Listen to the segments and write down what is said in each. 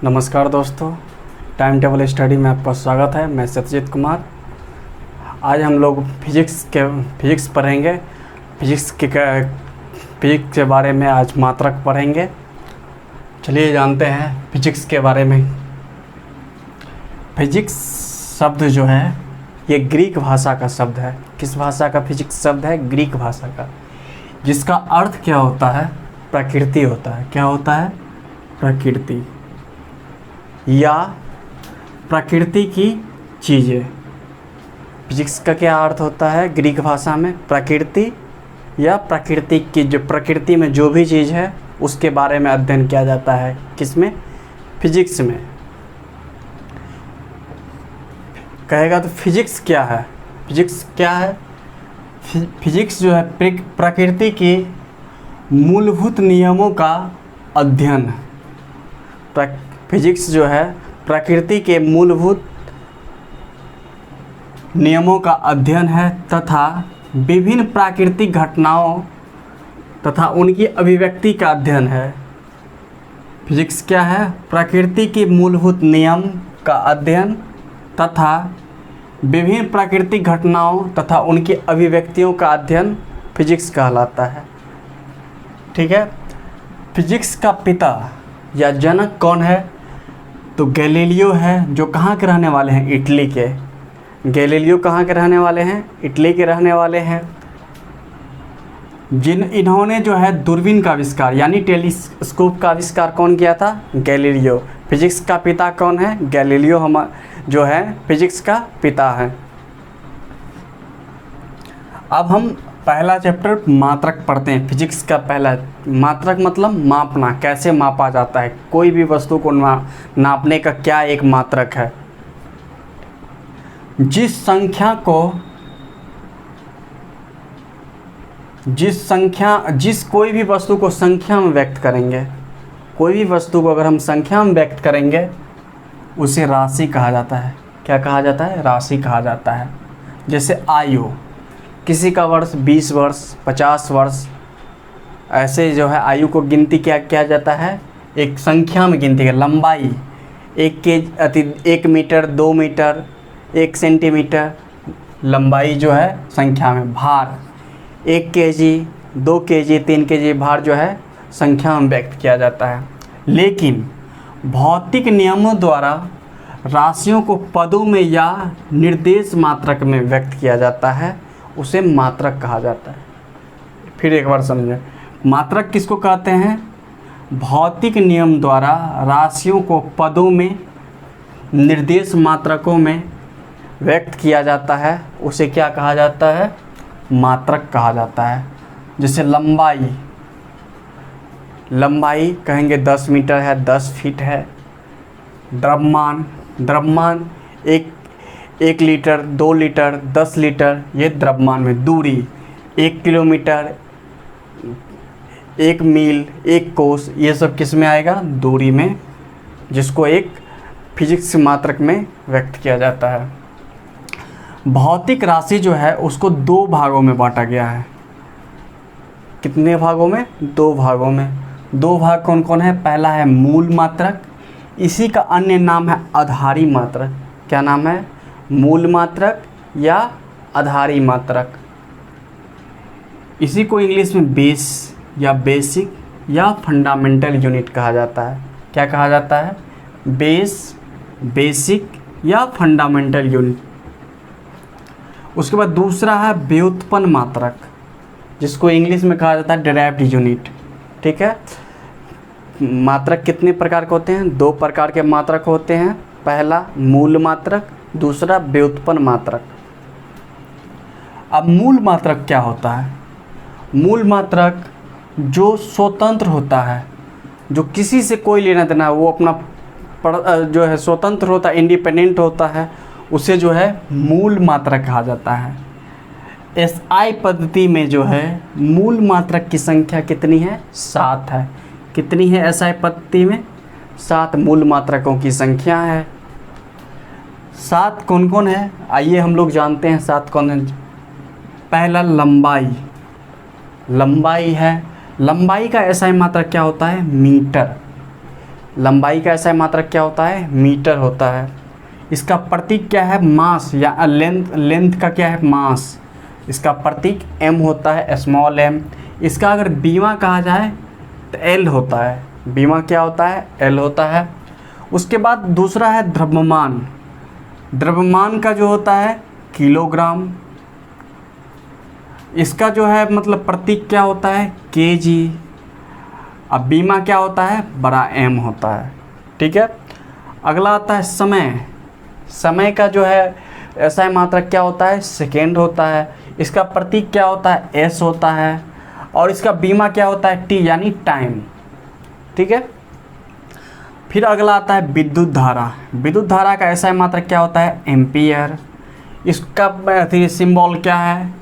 नमस्कार दोस्तों, time table study में आपका स्वागत है। मैं सत्यजीत कुमार। आज हम लोग फिजिक्स पढ़ेंगे। फिजिक्स के बारे में आज मात्रक पढ़ेंगे। चलिए जानते हैं फिजिक्स के बारे में। फिजिक्स शब्द जो है ये ग्रीक भाषा का शब्द है। किस भाषा का फिजिक्स शब्द है? ग्रीक भाषा का, जिसका अर्थ क्या होता है? प्रकृति होता है। क्या होता है? प्रकृति या प्रकृति की चीज़ें। फिजिक्स का क्या अर्थ होता है ग्रीक भाषा में? प्रकृति या प्रकृति की, जो प्रकृति में जो भी चीज़ है उसके बारे में अध्ययन किया जाता है। किसमें? फिजिक्स में। कहेगा तो फिजिक्स क्या है? फिजिक्स क्या है? फिजिक्स जो है प्रकृति के मूलभूत नियमों का अध्ययन। फिजिक्स जो है प्रकृति के मूलभूत नियमों का अध्ययन है तथा विभिन्न प्राकृतिक घटनाओं तथा उनकी अभिव्यक्ति का अध्ययन है। फिजिक्स क्या है? प्रकृति के मूलभूत नियम का अध्ययन तथा विभिन्न प्राकृतिक घटनाओं तथा उनकी अभिव्यक्तियों का अध्ययन फिजिक्स कहलाता है। ठीक है। फिजिक्स का पिता या जनक कौन है? तो गैलीलियो है, जो कहाँ के रहने वाले हैं? इटली के। गैलीलियो कहाँ के रहने वाले हैं? इटली के रहने वाले हैं। इन्होंने जो है दूरबीन का आविष्कार यानी टेलीस्कोप का आविष्कार कौन किया था? गैलीलियो। फिजिक्स का पिता कौन है? गैलीलियो जो है फिजिक्स का पिता है। अब हम पहला चैप्टर मात्रक पढ़ते हैं। फिजिक्स का पहला मात्रक मतलब मापना, कैसे मापा जाता है। कोई भी वस्तु को नापने का क्या एक मात्रक है। कोई भी वस्तु को संख्या में व्यक्त करेंगे, कोई भी वस्तु को अगर हम संख्या में व्यक्त करेंगे उसे राशि कहा जाता है। क्या कहा जाता है? राशि कहा जाता है। जैसे आयु, किसी का वर्ष 20 वर्ष 50 वर्ष, ऐसे जो है आयु को गिनती क्या किया जाता है? एक संख्या में गिनती है। लंबाई 1 मीटर 2 मीटर 1 सेंटीमीटर, लंबाई जो है संख्या में। भार 1 केजी 2 केजी 3 केजी भार जो है संख्या में व्यक्त किया जाता है। लेकिन भौतिक नियमों द्वारा राशियों को पदों में या निर्देश मात्रक में व्यक्त किया जाता है, उसे मात्रक कहा जाता है। फिर एक बार समझें, मात्रक किसको कहते हैं? भौतिक नियम द्वारा राशियों को पदों में निर्देश मात्रकों में व्यक्त किया जाता है, उसे क्या कहा जाता है? मात्रक कहा जाता है। जैसे लंबाई कहेंगे 10 मीटर है, 10 फीट है। द्रव्यमान 1 लीटर 2 लीटर 10 लीटर, ये द्रव्यमान में। दूरी 1 किलोमीटर 1 मील 1 कोस, ये सब किस में आएगा? दूरी में, जिसको एक फिजिक्स मात्रक में व्यक्त किया जाता है। भौतिक राशि जो है उसको 2 भागों में बांटा गया है। कितने भागों में? 2 भागों में। 2 भाग कौन कौन है? पहला है मूल मात्रक, इसी का अन्य नाम है आधारी मात्रक। क्या नाम है? मूल मात्रक या आधारी मात्रक। इसी को इंग्लिश में बेस या बेसिक या फंडामेंटल यूनिट कहा जाता है। क्या कहा जाता है? बेस, बेसिक या फंडामेंटल यूनिट। उसके बाद दूसरा है व्युत्पन्न मात्रक, जिसको इंग्लिश में कहा जाता है डिराइव्ड यूनिट। ठीक है। मात्रक कितने प्रकार के होते हैं? 2 प्रकार के मात्रक होते हैं। पहला मूल मात्रक, दूसरा व्युत्पन्न मात्रक। अब मूल मात्रक क्या होता है? मूल मात्रक जो स्वतंत्र होता है, जो किसी से कोई लेना देना, वो अपना जो है स्वतंत्र होता है, इंडिपेंडेंट होता है, उसे जो है मूल मात्रक कहा जाता है। एसआई पद्धति में जो है मूल मात्रक की संख्या कितनी है? 7 है। कितनी है एसआई पद्धति में? 7 मूल मात्रकों की संख्या है। 7 कौन कौन है? आइए हम लोग जानते हैं 7 कौन है। पहला लंबाई है। लंबाई का एसआई मात्रक क्या होता है? मीटर। लंबाई का SI मात्रक क्या होता है? मीटर होता है। इसका प्रतीक क्या है? मास, या लेंथ का क्या है? मास। इसका प्रतीक m होता है, स्मॉल m। इसका अगर बीमा कहा जाए तो L होता है। बीमा क्या होता है? L होता है। उसके बाद दूसरा है द्रव्यमान। द्रव्यमान का जो होता है किलोग्राम। इसका जो है मतलब प्रतीक क्या होता है? kg। अब बीमा क्या होता है? बड़ा M होता है। ठीक है। अगला आता है समय। समय का जो है SI मात्रक क्या होता है? सेकेंड होता है। इसका प्रतीक क्या होता है? S होता है। और इसका बीमा क्या होता है? T, यानी टाइम। ठीक है। फिर अगला आता है विद्युत धारा। विद्युत धारा का SI मात्रक क्या होता है? एम्पियर। इसका सिंबल क्या है?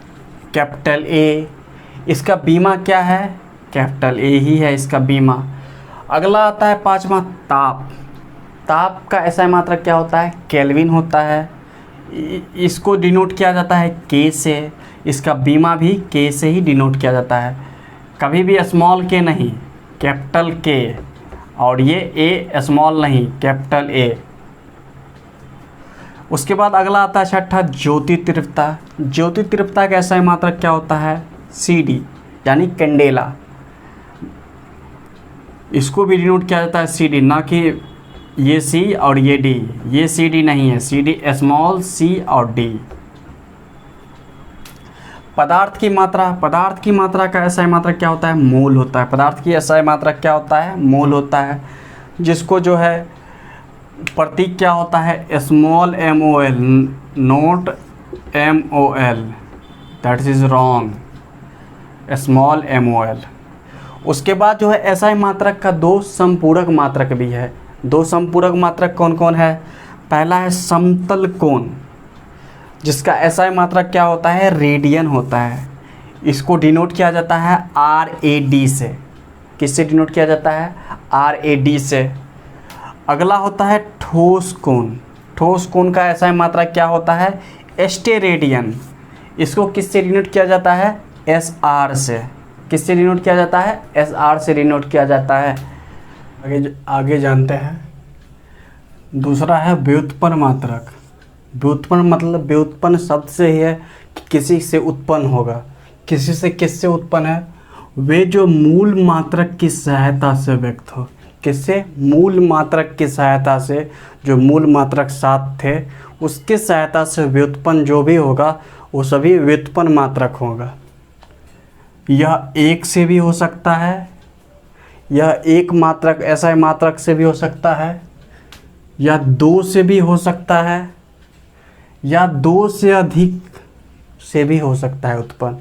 Capital A। इसका बीमा क्या है? कैपिटल A ही है इसका बीमा। अगला आता है पांचवा ताप। ताप का SI मात्रक क्या होता है? केल्विन होता है। इसको डिनोट किया जाता है K से। इसका बीमा भी K से ही डिनोट किया जाता है, कभी भी स्मॉल k नहीं, कैपिटल K। और ये A स्मॉल नहीं, कैपिटल A। उसके बाद अगला आता है छठा ज्योति तीव्रता। ज्योति तीव्रता का SI मात्रक क्या होता है? CD, यानी कैंडेला। इसको भी डिनोट किया जाता है CD, ना कि ये C और ये D। ये CD नहीं है, CD स्मॉल c और D। पदार्थ की मात्रा। पदार्थ की मात्रा का SI मात्रक क्या होता है? मोल होता है। पदार्थ की SI मात्रक क्या होता है? मोल होता है। जिसको जो है प्रतीक क्या होता है? Small MOL, note MOL, that is wrong, small MOL। उसके बाद जो है SI मात्रक का दो समपूरक मात्रक भी है। दो समपूरक मात्रक कौन कौन है? पहला है समतल कोण, जिसका SI मात्रक क्या होता है? रेडियन होता है। इसको डिनोट किया जाता है RAD से। किससे डिनोट किया जाता है? RAD से। अगला होता है ठोस कोण। ठोस कोण का SI मात्रक क्या होता है? स्टेरेडियन। इसको किससे डिनोट किया जाता है? SR से। किससे डिनोट किया जाता है? SR से डिनोट किया जाता है। आगे जानते हैं। दूसरा है व्युत्पन्न मात्रक। व्युत्पन्न मतलब व्युत्पन्न शब्द से ही है कि किसी से उत्पन्न होगा। किसी से किससे उत्पन्न है? वे जो मूल मात्रक की सहायता से व्यक्त हो। किससे? मूल मात्रक की सहायता से। जो मूल मात्रक साथ थे उसके सहायता से व्युत्पन्न जो भी होगा वो सभी व्युत्पन्न मात्रक होगा। यह एक से भी हो सकता है, यह एक मात्रक SI मात्रक से भी हो सकता है, या दो से भी हो सकता है, या दो से अधिक से भी हो सकता है उत्पन्न।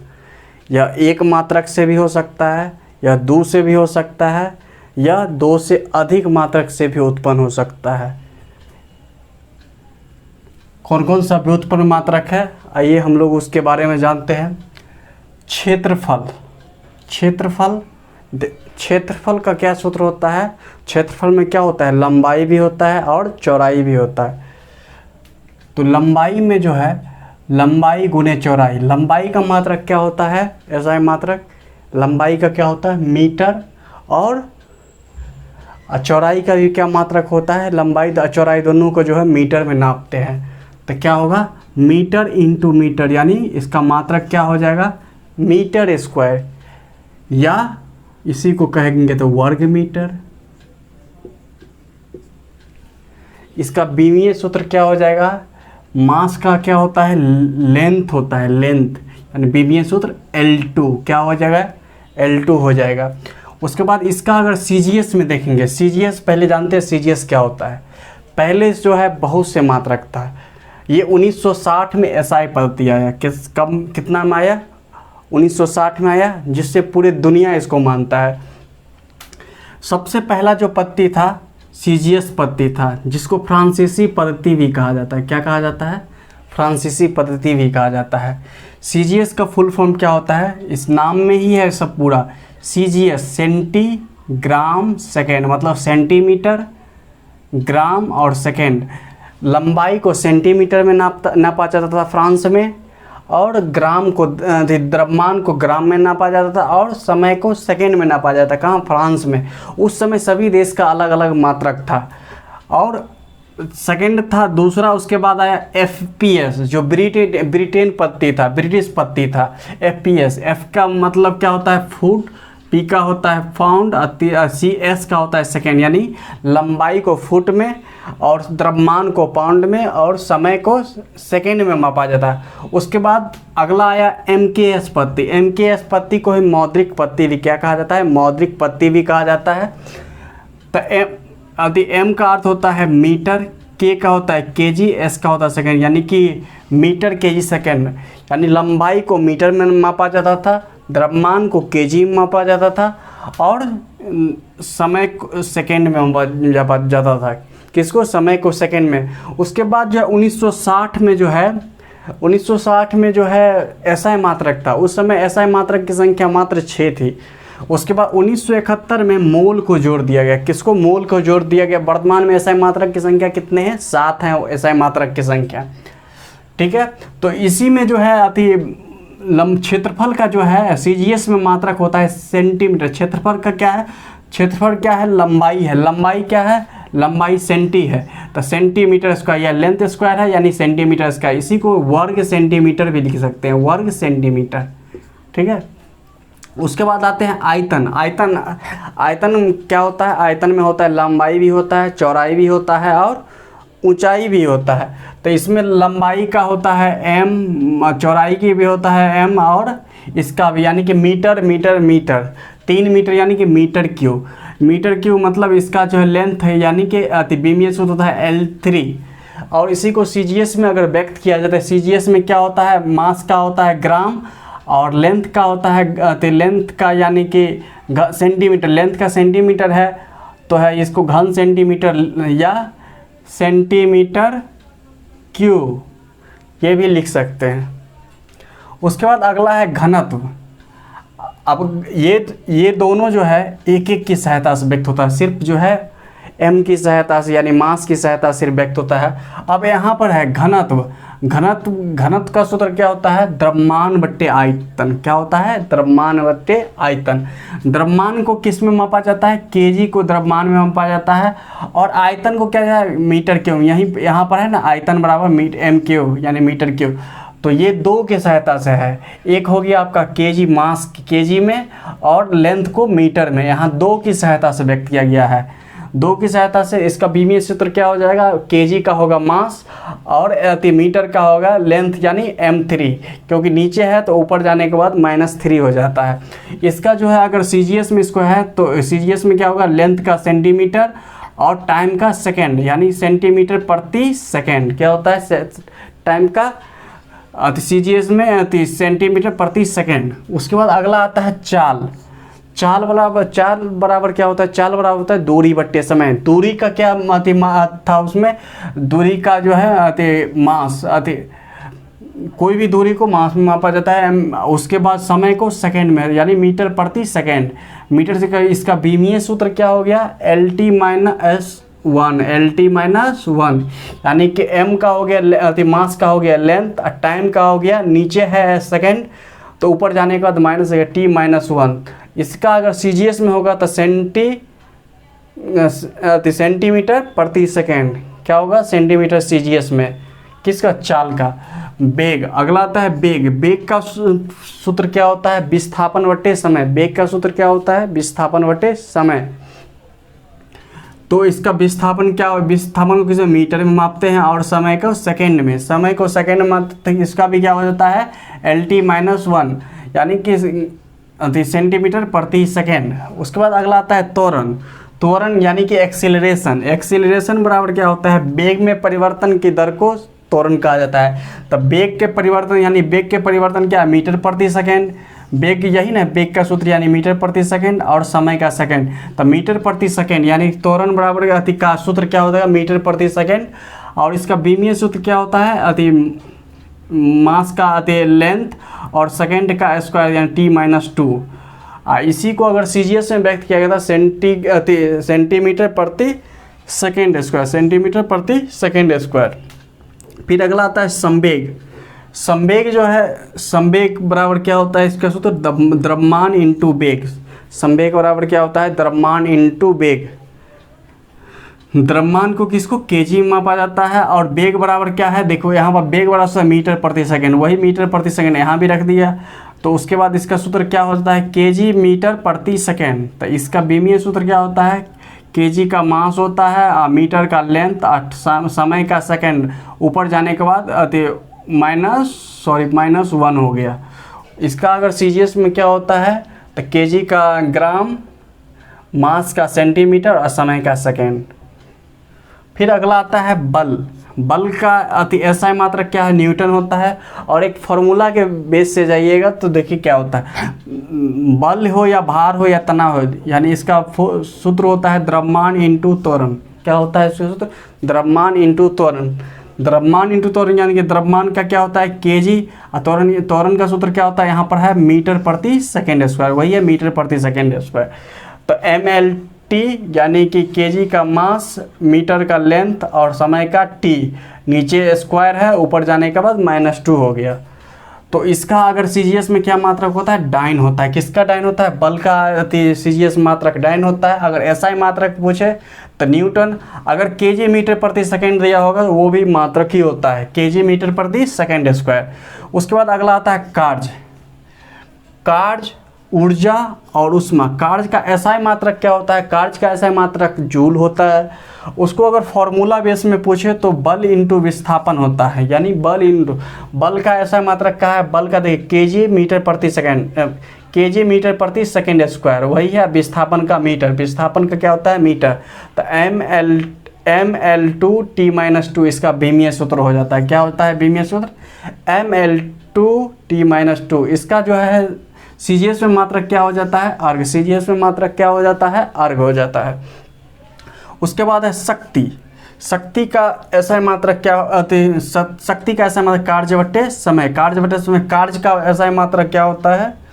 यह एक मात्रक से भी हो सकता है, या दो से भी हो सकता है, या दो से अधिक मात्रक से भी उत्पन्न हो सकता है। कौन कौन सा व्युत्पन्न मात्रक है, आइए हम लोग उसके बारे में जानते हैं। क्षेत्रफल। क्षेत्रफल क्षेत्रफल का क्या सूत्र होता है? क्षेत्रफल में क्या होता है? लंबाई भी होता है और चौड़ाई भी होता है। तो लंबाई में जो है लंबाई गुने चौड़ाई। लंबाई का मात्रक क्या होता है? SI मात्रक लंबाई का क्या होता है? मीटर। और चौड़ाई का भी क्या मात्रक होता है? लंबाई चौड़ाई दोनों को जो है मीटर में नापते हैं। तो क्या होगा? मीटर इंटू मीटर, यानी इसका मात्रक क्या हो जाएगा? मीटर स्क्वायर, या इसी को कहेंगे तो वर्ग मीटर। इसका बीमीय सूत्र क्या हो जाएगा? मास का क्या होता है? लेंथ होता है, लेंथ, यानी बीमीय सूत्र L2 क्या हो जाएगा? L2 हो जाएगा। उसके बाद इसका अगर CGS में देखेंगे, CGS पहले जानते हैं CGS क्या होता है। पहले जो है बहुत से मात्रक था। ये 1960 में SI पद्धति आया। कितना में आया? 1960 में आया, जिससे पूरे दुनिया इसको मानता है। सबसे पहला जो पद्धति था CGS पद्धति था, जिसको फ्रांसीसी पद्धति भी कहा जाता है। क्या कहा जाता है? फ्रांसीसी पद्धति भी कहा जाता है। CGS का फुल फॉर्म क्या होता है? इस नाम में ही है सब पूरा। CGS सेंटीग्राम सेकेंड, मतलब सेंटीमीटर, ग्राम और सेकेंड। लंबाई को सेंटीमीटर में नापा जाता था फ्रांस में, और ग्राम को द्रव्यमान को ग्राम में नापा जाता था और समय को सेकेंड में नापा जाता था। कहाँ? फ्रांस में। उस समय सभी देश का अलग अलग मात्रक था। और सेकेंड था दूसरा, उसके बाद आया FPS जो ब्रिटेन पत्ती था, ब्रिटिश पत्ती था। FPS, F का मतलब क्या होता है? फुट, P का होता है पाउंड, CS का होता है सेकेंड, यानी लंबाई को फुट में और द्रव्यमान को पाउंड में और समय को सेकेंड में मापा जाता है। उसके बाद अगला आया MKS पत्ती। MKS पत्ती को ही मौद्रिक पत्ती भी क्या कहा जाता है? मौद्रिक पत्ती भी कहा जाता है। तो M का अर्थ होता है मीटर, K का होता है केजी, S का होता है सेकेंड, यानी कि मीटर केजी सेकेंड, यानी लंबाई को मीटर में मापा जाता था, द्रव्यमान को केजी में मापा जाता था और समय को सेकेंड में मापा जाता था। किसको? समय को सेकेंड में। उसके बाद जो है 1960 में जो है SI मात्रक था। उस समय SI मात्रक की संख्या मात्र 6 थी। उसके बाद 1971 में मोल को जोड़ दिया गया। किसको? मोल को जोड़ दिया गया। वर्तमान में SI मात्रक की संख्या कितने हैं? 7 हैं SI मात्रक की संख्या। ठीक है, तो इसी में जो है अति क्षेत्रफल का जो है CGS में मात्रक होता है सेंटीमीटर। क्षेत्रफल का क्या है? क्षेत्रफल क्या है? लंबाई है। लंबाई क्या है? लंबाई सेंटी है, तो सेंटीमीटर स्क्वायर या लेंथ स्क्वायर है, यानी सेंटीमीटर स्क्वायर। इसी को वर्ग सेंटीमीटर भी लिख सकते हैं, वर्ग सेंटीमीटर। ठीक है, उसके बाद आते हैं आयतन। आयतन क्या होता है? आयतन में होता है लंबाई भी होता है, चौड़ाई भी होता है और ऊंचाई भी होता है। तो इसमें लंबाई का होता है m, चौड़ाई की भी होता है m और इसका भी, यानी कि मीटर 3 मीटर यानी कि मीटर क्यूब। मीटर क्यूब मतलब इसका जो है लेंथ है, यानी कि बीमीय सूत्र होता है L3। और इसी को CGS में अगर व्यक्त किया जाता है, CGS में क्या होता है? मास का होता है ग्राम और लेंथ का होता है लेंथ का यानी कि सेंटीमीटर। लेंथ का सेंटीमीटर है तो है इसको घन सेंटीमीटर या सेंटीमीटर क्यूब, ये भी लिख सकते हैं। उसके बाद अगला है घनत्व। अब ये दोनों जो है एक एक की सहायता से व्यक्त होता है, सिर्फ जो है m की सहायता से यानी मास की सहायता से व्यक्त होता है। अब यहाँ पर है घनत्व। घनत्व का सूत्र क्या होता है? द्रव्यमान बट्टे आयतन। क्या होता है? द्रव्यमान बट्टे आयतन। द्रव्यमान को किस में मापा जाता है? केजी को द्रव्यमान में मापा जाता है और आयतन को क्या है? Metre cube. यहाँ पर है ना, आयतन बराबर m क्यूब यानी मीटर क्यूब। तो ये दो के सहायता से है। एक हो गया आपका केजी, मास केजी में, और लेंथ को मीटर में। यहाँ दो की सहायता से व्यक्त किया गया है। दो की सहायता से इसका बीमीय सूत्र क्या हो जाएगा? केजी का होगा मास और मीटर का होगा लेंथ यानी m3, क्योंकि नीचे है तो ऊपर जाने के बाद -3 हो जाता है। इसका जो है अगर CGS में इसको है तो CGS में क्या होगा? लेंथ का सेंटीमीटर और टाइम का सेकेंड, यानी सेंटीमीटर प्रति सेकेंड। क्या होता है? टाइम का CGS में सेंटीमीटर प्रति सेकेंड। उसके बाद अगला आता है चाल। चाल बराबर क्या होता है? चाल बराबर होता है दूरी बट्टे समय। दूरी का क्या था उसमें? दूरी का जो है मास, कोई भी दूरी को मास में मापा जाता है। उसके बाद समय को सेकंड में, यानी मीटर प्रति सेकंड। मीटर से इसका बीमीय सूत्र क्या हो गया? LT -1, यानी कि m का हो गया मास का हो गया लेंथ, टाइम का हो गया, नीचे है सेकंड तो ऊपर जाने के बाद माइनस है T -1। इसका अगर CGS में होगा तो सेंटीमीटर प्रति सेकेंड। क्या होगा? सेंटीमीटर CGS में। किसका? चाल का। वेग, अगला आता है वेग। वेग का सूत्र क्या होता है? विस्थापन बट्टे समय। वेग का सूत्र क्या होता है? विस्थापन बट्टे समय। तो इसका विस्थापन क्या हो? विस्थापन को किसी मीटर में मापते हैं और समय को सेकंड में। समय को सेकंड में मापते हैं, इसका भी क्या हो जाता है? LT -1, यानी कि सेंटीमीटर प्रति सेकेंड। उसके बाद अगला आता है त्वरण यानी कि एक्सीलरेशन। एक्सीलरेशन बराबर क्या होता है? वेग में परिवर्तन की दर को त्वरण कहा जाता है। तब वेग के परिवर्तन यानी वेग के परिवर्तन क्या है? मीटर प्रति सेकेंड। वेग यही ना, वेग का सूत्र यानी मीटर प्रति सेकेंड और समय का सेकेंड। तो मीटर प्रति सेकेंड यानी त्वरण बराबर का सूत्र क्या होता है? मीटर प्रति सेकेंड। और इसका बीमीय सूत्र क्या होता है? मास का लेंथ और सेकेंड का स्क्वायर यानी T -2। इसी को अगर CGS में व्यक्त किया गया था सेंटीमीटर प्रति सेकेंड स्क्वायर, सेंटीमीटर प्रति सेकेंड स्क्वायर। फिर अगला आता है संवेग। संवेग जो है, संवेग बराबर क्या होता है इसका सूत्र, द्रव्यमान इंटू वेग। संवेग बराबर क्या होता है, द्रव्यमान इंटू वेग। द्रव्यमान को किसको, केजी में मापा जाता है, और वेग बराबर क्या है, देखो यहाँ पर वेग बराबर मीटर प्रति सेकंड, वही मीटर प्रति सेकंड यहाँ भी रख दिया। तो उसके बाद इसका सूत्र क्या होता है, केजी मीटर प्रति सेकंड। तो इसका बीमीय सूत्र क्या होता है, केजी का मास होता है, मीटर का लेंथ, समय का सेकंड, ऊपर जाने के बाद -1 हो गया। इसका अगर सीजीएस में क्या होता है, तो केजी का ग्राम, मास का सेंटीमीटर और समय का सेकंड। फिर अगला आता है बल। बल का अति एसआई मात्रक क्या है, न्यूटन होता है। और एक फॉर्मूला के बेस से जाइएगा तो देखिए क्या होता है, बल हो या भार हो या तनाव हो, यानी इसका सूत्र होता है द्रव्यमान इंटू त्वरण। क्या होता है इसका सूत्र, द्रव्यमान इंटू त्वरण। द्रव्यमान इंटू त्वरण यानी कि द्रव्यमान का क्या होता है केजी, और त्वरण का सूत्र क्या होता है, यहाँ पर है मीटर प्रति सेकेंड स्क्वायर, वही है मीटर प्रति सेकेंड स्क्वायर। तो MLT यानी कि केजी का मास, मीटर का लेंथ और समय का T, नीचे स्क्वायर है, ऊपर जाने के बाद -2 हो गया। तो इसका अगर सीजीएस में क्या मात्रक होता है, डाइन होता है। किसका डाइन होता है, बल का सीजीएस मात्रक डाइन होता है। अगर एसआई मात्रक पूछे तो न्यूटन। अगर केजी मीटर प्रति सेकंड दिया होगा तो वो भी मात्रक ही होता है, केजी मीटर प्रति सेकंड स्क्वायर। उसके बाद अगला आता है कार्य। कार्य, ऊर्जा और उष्मा। कार्य का एसआई मात्रक क्या होता है, कार्य का एसआई मात्रक जूल होता है। उसको अगर फॉर्मूला बेस में पूछे तो बल इंटू विस्थापन होता है, यानी बल इंटू, बल का एसआई मात्रक क्या है, बल का देखिए केजी मीटर प्रति सेकंड, केजी मीटर प्रति सेकंड स्क्वायर, वही है। विस्थापन का मीटर, विस्थापन का क्या होता है मीटर। तो ML2 T-2 इसका बीमीय सूत्र हो जाता है। क्या होता है बीमीय सूत्र, ML2 T-2। इसका जो है सीजीएस में मात्रक क्या हो जाता है, अर्घ। सीजीएस में मात्रक क्या हो जाता है, अर्घ हो जाता है। उसके बाद है शक्ति। शक्ति का ऐसा मात्रक क्या होती है, शक्ति का ऐसा मात्रक कार्य बट्टे समय। कार्य बट्टे समय, कार्य का ऐसा मात्रक क्या होता है,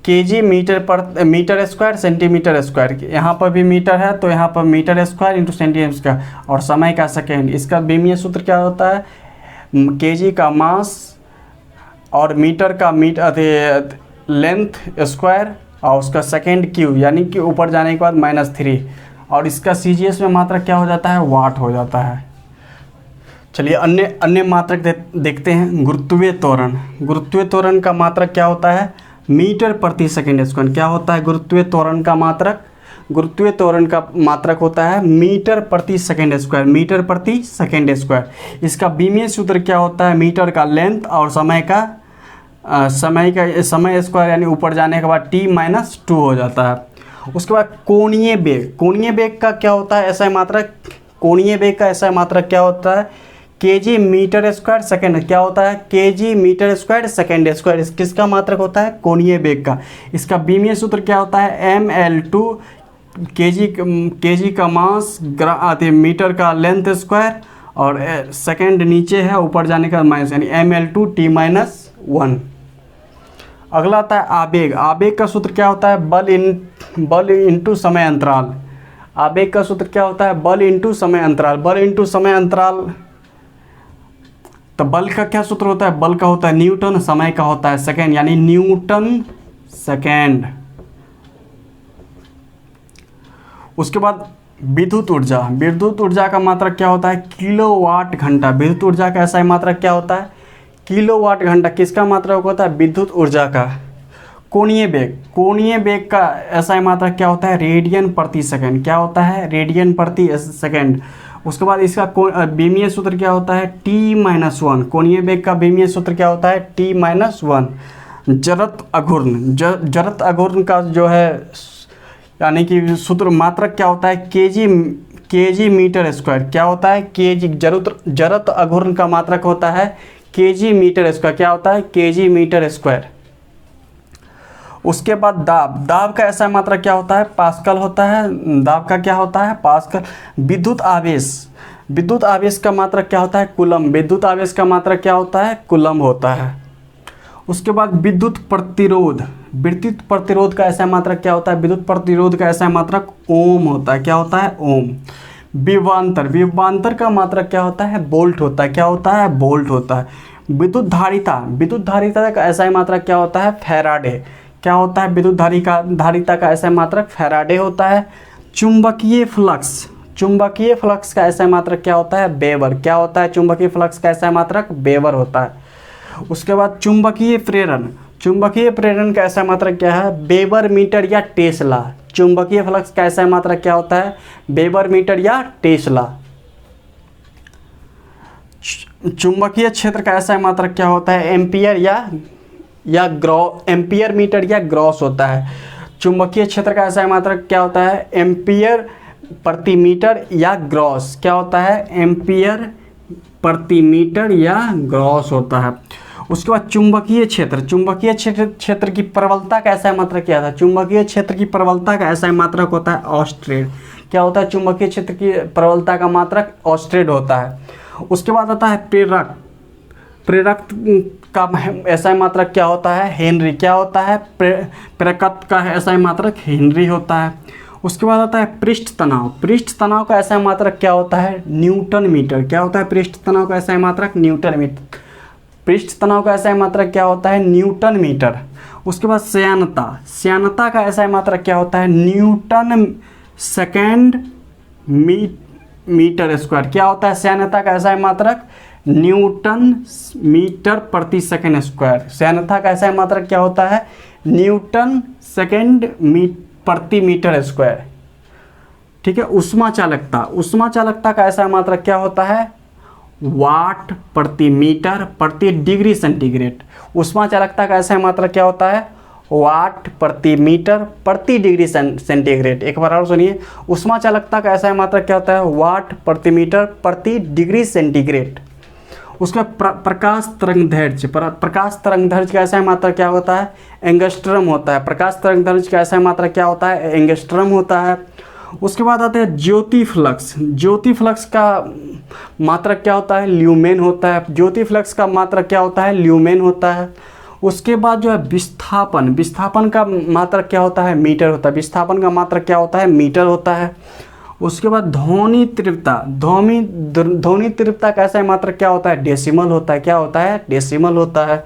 KG metre square centimetre square. यहाँ पर भी मीटर है तो यहाँ पर metre square into centimetre square, और समय का सेकेंड। इसका बीमीय सूत्र क्या होता है, केजी का मास और मीटर का लेंथ स्क्वायर और उसका सेकेंड क्यू, यानी कि ऊपर जाने के बाद -3। और इसका सीजीएस में मात्रक क्या हो जाता है, वाट हो जाता है। चलिए अन्य मात्रक देखते हैं। गुरुत्वीय त्वरण। गुरुत्वीय त्वरण का मात्रक क्या होता है, मीटर प्रति सेकंड स्क्वायर। क्या होता है गुरुत्वीय त्वरण का मात्रक, गुरुत्वीय त्वरण का मात्रक होता है मीटर प्रति सेकंड स्क्वायर, मीटर प्रति सेकंड स्क्वायर। इसका बीमीय सूत्र क्या होता है, मीटर का लेंथ और समय स्क्वायर, यानी ऊपर जाने के बाद T-2 हो जाता है। उसके बाद कोणीय वेग। कोणीय वेग का क्या होता है ऐसा मात्रक, कोणीय वेग का ऐसा मात्रक क्या होता है, केजी मीटर स्क्वायर सेकंड। क्या होता है, KG metre square second square. किसका मात्रक होता है, कोणीय वेग का। इसका बीमीय सूत्र क्या होता है, ML2 केजी का मास, मीटर का लेंथ स्क्वायर और सेकंड नीचे है, ऊपर जाने का माइनस, यानी ML2 T-1। अगला आता है आवेग। आवेग का सूत्र क्या होता है, बल इंटू समय अंतराल। आवेग का सूत्र क्या होता है, बल इंटू समय अंतराल। बल इंटू समय अंतराल, तो बल का क्या सूत्र होता है, बल का होता है न्यूटन, समय का होता है सेकेंड, यानी न्यूटन सेकेंड। उसके बाद विद्युत ऊर्जा। विद्युत ऊर्जा का मात्रक क्या होता है, किलोवाट घंटा। विद्युत ऊर्जा का ऐसा मात्रक क्या होता है, किलोवाट घंटा। किसका मात्रक होता है, विद्युत ऊर्जा का। कोणीय वेग। कोणीय वेग का ऐसा मात्रक क्या होता है, रेडियन प्रति सेकंड। क्या होता है, रेडियन प्रति सेकंड। उसके बाद इसका बीमीय सूत्र क्या होता है, T-1। कोणीय वेग का बीमीय सूत्र क्या होता है, T-1। जड़त्व अघूर्ण। जड़त्व अघूर्ण का जो है यानी कि सूत्र मात्रक क्या होता है, केजी मीटर स्क्वायर। क्या होता है, केजी। जड़त्व अघूर्ण का मात्रक होता है केजी मीटर स्क्वायर। क्या होता है, केजी मीटर स्क्वायर। उसके बाद दाब। दाब का ऐसा मात्रक क्या होता है, पास्कल होता है। दाब का क्या होता है, पास्कल। विद्युत आवेश। विद्युत आवेश का मात्रक क्या होता है, कूलम। विद्युत आवेश का मात्रक क्या होता है, कूलम होता है। उसके बाद विद्युत प्रतिरोध। विद्युत प्रतिरोध का ऐसा मात्रक क्या होता है, विद्युत प्रतिरोध का ऐसा मात्रक ओम होता है। क्या होता है, ओम। विभवांतर। विभवांतर का मात्रक क्या होता है, वोल्ट होता है। क्या होता है, वोल्ट होता है। विद्युत धारिता, विद्युत धारिता का ऐसा मात्रक क्या होता है? फैराडे। क्या होता है? विद्युत धारिता का ऐसा मात्रक फैराडे होता है। चुंबकीय फ्लक्स, चुंबकीय फ्लक्स का ऐसा मात्रक क्या होता है? वेबर। क्या होता है चुंबकीय फ्लक्स का ऐसा मात्रक? वेबर होता है। उसके बाद चुंबकीय प्रेरण, चुंबकीय प्रेरण का ऐसा मात्रक क्या है? वेबर, मीटर या टेस्ला। चुंबकीय फ्लक्स का ऐसा मात्रक क्या होता है? वेबर, मीटर या टेस्ला। चुंबकीय क्षेत्र का ऐसा मात्रक क्या होता है? एम्पियर या एम्पियर, मीटर या ग्रॉस होता है। चुंबकीय क्षेत्र का ऐसा मात्रक क्या होता है? एम्पियर प्रति मीटर या ग्रॉस। क्या होता है? एम्पियर प्रति मीटर या ग्रॉस होता है। उसके बाद चुंबकीय क्षेत्र, चुंबकीय क्षेत्र की प्रबलता का ऐसा मात्रक क्या था? चुंबकीय क्षेत्र की प्रबलता का ऐसा मात्रक होता है ऑस्ट्रेड। क्या होता है? चुंबकीय क्षेत्र की प्रबलता का मात्रक ऑस्ट्रेड होता है। उसके बाद आता है प्रेरक, प्रेरक का ऐसा मात्रक क्या होता है? हेनरी। क्या होता है? प्रेरकत्व का ऐसा मात्रक हेनरी होता है। उसके बाद आता है पृष्ठ तनाव, पृष्ठ तनाव का ऐसा मात्रक क्या होता है? Newton metre. क्या होता है पृष्ठ तनाव का ऐसा मात्रक? Newton metre. पृष्ठ तनाव का ऐसा मात्रक क्या होता है? Newton metre. उसके बाद श्यानता, श्यानता का ऐसा मात्रक क्या होता है? Newton second metre square. क्या होता है श्यानता का ऐसा मात्रक? न्यूटन मीटर प्रति सेकेंड स्क्वायर। श्यानता का ऐसा मात्रक क्या होता है? न्यूटन सेकेंड प्रति मीटर स्क्वायर। ठीक है। उष्मा चालकता, उष्मा चालकता का ऐसा मात्रक क्या होता है? वाट प्रति मीटर प्रति डिग्री सेंटीग्रेड। उष्मा चालकता का ऐसा मात्रक क्या होता है? वाट प्रति मीटर प्रति डिग्री सेंटीग्रेड। एक बार और सुनिए, उष्मा चालकता का ऐसा मात्रक क्या होता है? वाट प्रति मीटर प्रति डिग्री सेंटीग्रेड। उसका प्रकाश तरंगदैर्घ्य, प्रकाश तरंगदैर्घ्य का ऐसा मात्रक क्या होता है? एंगस्ट्रम होता है। प्रकाश तरंगदैर्घ्य का ऐसा मात्रक क्या होता है? एंगस्ट्रम होता है। उसके बाद आता है ज्योति फ्लक्स, ज्योति फ्लक्स का मात्रक क्या होता है? ल्यूमेन होता है। ज्योति फ्लक्स का मात्रक क्या होता है? ल्यूमेन होता है। उसके बाद जो है विस्थापन, विस्थापन का मात्रक क्या होता है? मीटर होता है। विस्थापन का मात्रक क्या होता है? मीटर होता है। उसके बाद ध्वनि तीव्रता, ध्वनि तीव्रता का ऐसा मात्रक क्या होता है? डेसिमल होता है। क्या होता है? डेसिमल होता है।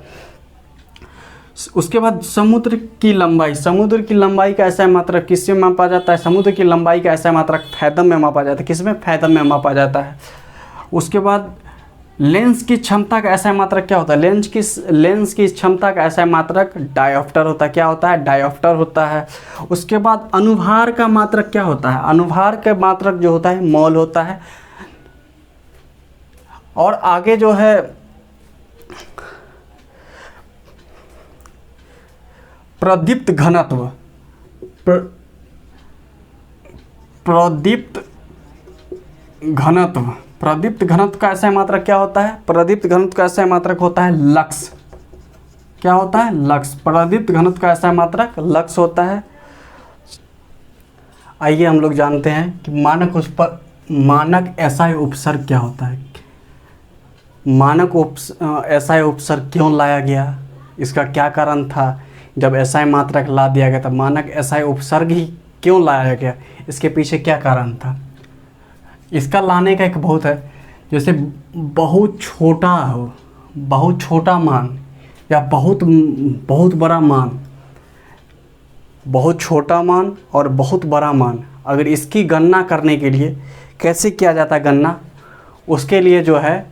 उसके बाद समुद्र की लंबाई, समुद्र की लंबाई का ऐसा मात्रक किससे मापा जाता है? समुद्र की लंबाई का ऐसा मात्रक फैथम में मापा जाता है। किसमें? फैथम में मापा जाता है। उसके बाद लेंस की क्षमता का ऐसा मात्रक क्या होता है? लेंस की क्षमता का ऐसा मात्रक डायोप्टर होता है। क्या होता है? डायोप्टर होता है। उसके बाद अनुभार का मात्रक क्या होता है? अनुभार का मात्रक जो होता है मोल होता है। और आगे जो है प्रदीप्त घनत्व, प्रदीप्त घनत्व, प्रदीप्त घनत्व का ऐसा मात्रक क्या होता है? प्रदीप्त घनत्व का ऐसा मात्रक होता है लक्स। क्या होता है? लक्स। प्रदीप्त घनत्व का ऐसा मात्रक लक्स होता है। आइए हम लोग जानते हैं कि मानक एसआई उपसर्ग क्या होता है। मानक एसआई उपसर्ग क्यों लाया गया? इसका क्या कारण था? जब एसआई मात्रक ला दिया गया था, मानक एसआई उपसर्ग ही क्यों लाया गया? इसके पीछे क्या कारण था? इसका लाने का एक बहुत है, जैसे बहुत छोटा हो, बहुत छोटा मान या बहुत बड़ा मान, बहुत छोटा मान और बहुत बड़ा मान, अगर इसकी गणना करने के लिए कैसे किया जाता है गणना, उसके लिए जो है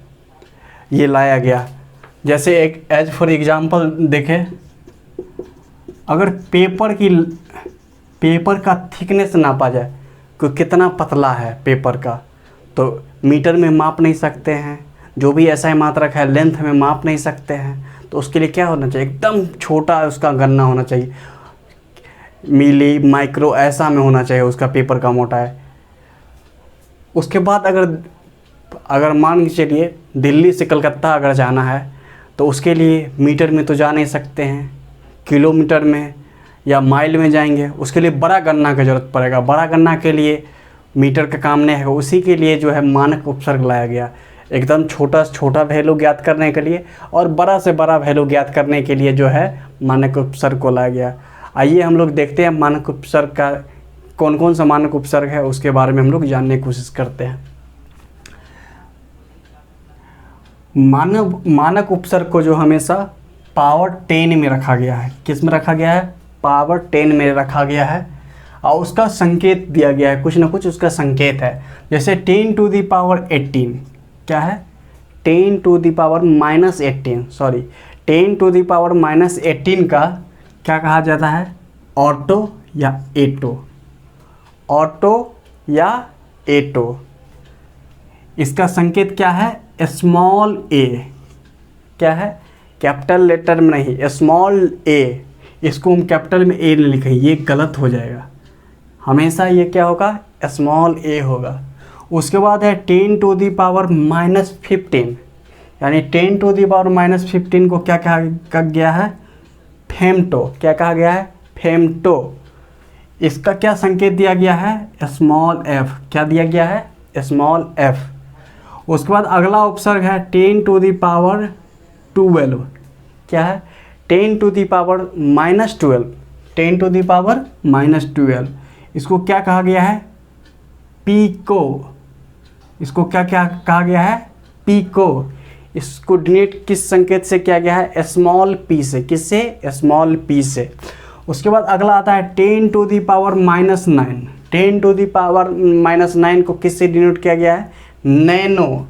ये लाया गया। जैसे एक एज फॉर एग्जांपल देखें, अगर पेपर का थिकनेस नापा जाए कि कितना पतला है पेपर का, तो मीटर में माप नहीं सकते हैं। जो भी ऐसा ही मात्रक है लेंथ में माप नहीं सकते हैं। तो उसके लिए क्या होना चाहिए? एकदम छोटा उसका गणना होना चाहिए, मिली माइक्रो ऐसा में होना चाहिए उसका पेपर का मोटाई। उसके बाद अगर मान के चलिए दिल्ली से कलकत्ता अगर जाना है, तो उसके लिए मीटर में तो जा नहीं सकते हैं, किलोमीटर में या माइल में जाएंगे। उसके लिए बड़ा गणना की ज़रूरत पड़ेगा। बड़ा गणना के लिए मीटर का काम नहीं है। उसी के लिए जो है मानक उपसर्ग लाया गया, एकदम छोटा से छोटा वैल्यू ज्ञात करने के लिए और बड़ा से बड़ा वैल्यू ज्ञात करने के लिए जो है मानक उपसर्ग को लाया गया। आइए हम लोग देखते हैं मानक उपसर्ग का कौन कौन सा मानक उपसर्ग है, उसके बारे में हम लोग जानने की कोशिश करते हैं। मानक उपसर्ग को जो हमेशा पावर 10 में रखा गया है, किस में रखा गया है, पावर 10 में रखा गया है, और उसका संकेत दिया गया है, कुछ ना कुछ उसका संकेत है। जैसे 10 टू द पावर 18 क्या है, 10 to the power -18 sorry 10 to the power -18 का क्या कहा जाता है, ऑटो या एटो, ऑटो या एटो। इसका संकेत क्या है, स्मॉल ए, क्या है, कैपिटल लेटर में नहीं, स्मॉल ए। इसको हम कैपिटल में ए नहीं लिखेंगे, ये गलत हो जाएगा, हमेशा ये क्या होगा, स्मॉल ए होगा। उसके बाद है 10 टू दी पावर -15, यानी 10 टू दी पावर -15 को क्या कहा गया है, फेमटो, क्या कहा गया है, फेमटो। इसका क्या संकेत दिया गया है, स्मॉल एफ, क्या दिया गया है, स्मॉल एफ। उसके बाद अगला उपसर्ग है 10 टू दी पावर 12, क्या है, 10 to the power -12, 10 to the power -12। इसको क्या कहा गया है, पीको, इसको क्या क्या कहा गया है, पीको। इसको डिनोट किस संकेत से किया गया है, स्मॉल पी से, किससे, स्मॉल पी से। उसके बाद अगला आता है 10 to the power -9, 10 to the power -9 को किससे डिनोट किया गया है, नैनो,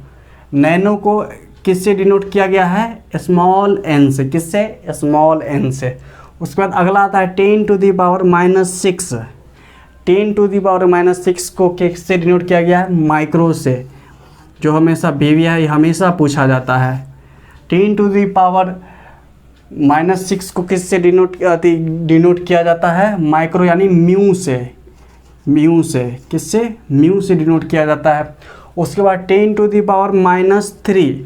नैनो को किससे डिनोट किया गया है, स्मॉल एन से, किससे, स्मॉल एन से। उसके बाद अगला आता है 10 to the power -6, 10 to the power -6 को किससे डिनोट किया गया है, माइक्रो से, जो हमेशा बेबी है, ये हमेशा पूछा जाता है। 10 टू दी पावर -6 को किससे डिनोट किया जाता है, माइक्रो यानी म्यू से, म्यू से, किससे, म्यू से डिनोट किया जाता है। उसके बाद 10 to the power -3,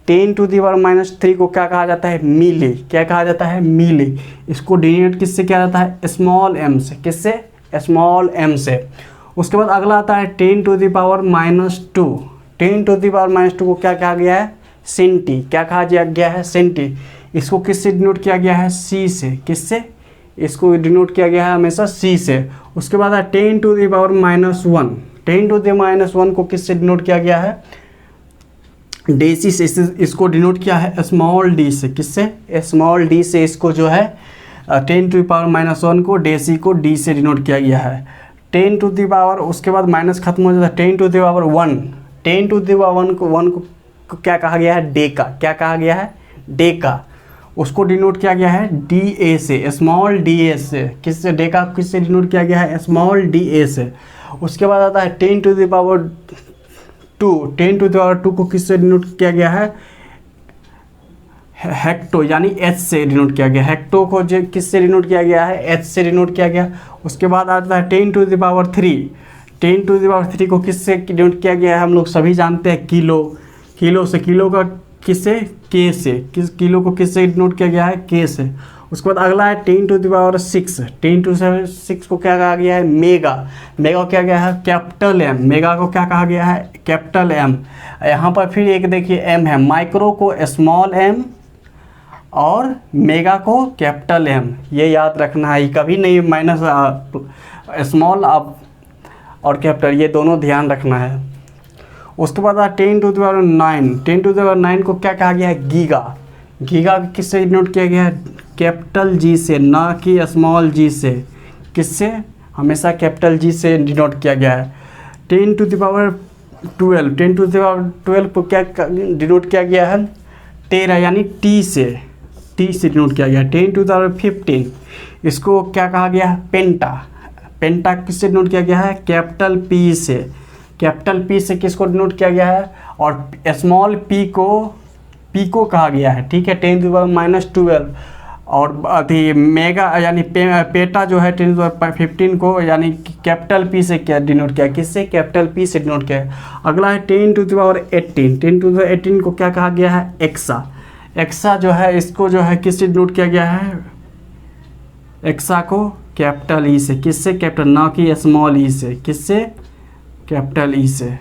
10 to the power -3 को क्या कहा जाता है, मिली, क्या कहा जाता है, मिली। इसको डिनोट किससे किया जाता है, स्मॉल एम से, किससे, स्मॉल एम से। उसके बाद अगला आता है 10 to the power -2, 10 to the power -2 को क्या कहा गया है, सेंटी, क्या कहा गया है, सेंटी। इसको किससे डिनोट किया गया है, सी से, किससे, इसको डिनोट किया गया है हमेशा सी से। उसके बाद है 10 to the power -1, 10 to the -1 को किससे डिनोट किया गया है, डेसी से। इसको डिनोट किया है स्मॉल डी से, किससे, स्मॉल डी से। इसको जो है 10 टू दी पावर -1 को डेसी को डी से डिनोट किया गया है। 10 टू दी पावर, उसके बाद माइनस खत्म हो जाता है, 10 to the power 1, 10 to the power 1 को क्या कहा गया है, डेका, क्या कहा गया है, डेका। उसको डिनोट किया गया है डी ए से, स्मॉल डी ए से, किससे, डेका किससे डिनोट किया गया है, स्मॉल डी ए से। उसके बाद आता है 10 to the power 2, 10 to the power 2 को किससे डिनोट किया गया है, हेक्टो, यानी एच से डिनोट किया गया। हेक्टो को जो किससे डिनोट किया गया है, एच से डिनोट किया गया। उसके बाद आता है 10 to the power 3, 10 to the power 3 को किससे डिनोट किया गया है, हम लोग सभी जानते हैं, किलो, किलो से, किलो का किससे, के से, किस, किलो को किससे डिनोट किया गया है, के से। उसके बाद अगला है 10 टू द पावर 6, 10 टू 6 को क्या कहा गया है, मेगा, मेगा को क्या गया है, कैपिटल एम, मेगा को क्या कहा गया है, कैपिटल एम। यहाँ पर फिर एक देखिए एम है, माइक्रो को स्मॉल एम और मेगा को कैपिटल एम, ये याद रखना है, कभी नहीं माइनस स्मॉल अब और कैपिटल, ये दोनों ध्यान रखना है। उसके बाद 10 to the power 9, 10 to the power 9 को क्या कहा गया है, गीगा, गीगा किससे डिनोट किया गया है, कैपिटल जी से, ना कि स्मॉल जी से, किससे, हमेशा कैपिटल जी से डिनोट किया गया है। 10 to the power 12, 10 to the power 12 को क्या डिनोट किया गया है, टेरा, यानी टी से, टी से डिनोट किया गया है। 10 टू द पावर 15, इसको क्या कहा गया है, पेंटा, पेंटा किससे डिनोट किया गया है, कैपिटल पी से, कैपिटल पी से किसको डिनोट किया गया है, और स्मॉल पी को कहा गया है, ठीक है। 10 टू द पावर -12 और अभी मेगा यानी पेटा जो है 10 टू द पावर 15 को यानी कैपिटल पी से क्या डिनोट किया, किससे, कैपिटल पी से डिनोट किया। अगला है 10 to the power 18, 10 to the 18 को क्या कहा गया है, एक्सा, एक्सा जो है इसको जो है किससे डिनोट किया गया है, एक्सा को कैपिटल ई से, किससे, कैपिटल, ना कि स्मॉल ई से, किससे, कैपिटल ई से।